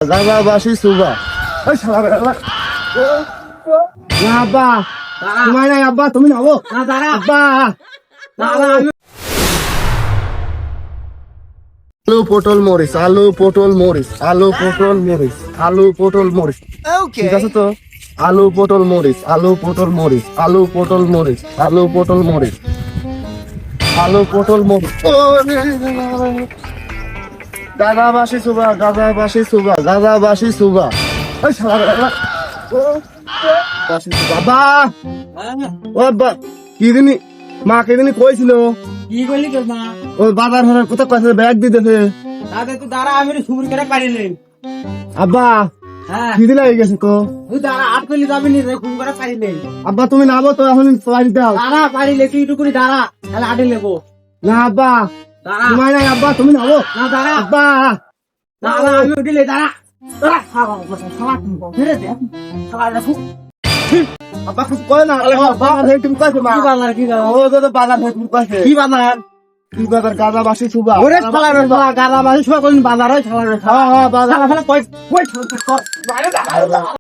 গাজাবাসী সুবা ওই শালা না আব্বা তোমার নাই আব্বা তুমি নাও না দাঁড়া আব্বা দাঁড়া আলু পটল মরিচ আলু পটল মরিচ আলু পটল মরিচ আলু পটল মরিচ ঠিক আছে তো আলু পটল মরিচ আলু পটল মরিচ আলু পটল মরিচ আলু পটল মরিচ আলু পটল মরিচ গাজাবাসী সুবা গাজাবাসী সুবা গাজাবাসী সুবা ওই শালা বাবা ও বাবা কি দিনি মা কে দিনি কইছিল কি করলি তোর মা ও বাজার ঘরের কোথা কইছে ব্যাগ দিতেছে দাদা তুই দাঁড়া আমি সুর করে পারিনি আব্বা হ্যাঁ কি দিলা হয়ে গেছে তো তুই দাঁড়া আট করলি যাবি নি রে খুন করে পারিনি আব্বা তুমি নাবো তো এখন বাড়ি দাও দাঁড়া পারিলে তুই একটু করে দাঁড়া তাহলে আটে নেবো না আব্বা দাঁড়া তোমার নাই আব্বা তুমি নাবো না দাঁড়া আব্বা দাঁড়া আমি উঠিলে দাঁড়া দাঁড়া খাওয়া খাওয়া ফিরে দে খাওয়া রাখু আব্বা কিছু কয় না বাজার থেকে তুমি কইছো মা কি বানার কি ও তো বাজার থেকে তুমি কইছে কি বানার কি বাজার গাজাবাসী সুবা ওরে খালা রে খালা গালা মাঝে সবাই কোন বাজার হয় খালা রে হ্যাঁ হ্যাঁ বাজার খালা কই কই বাইরে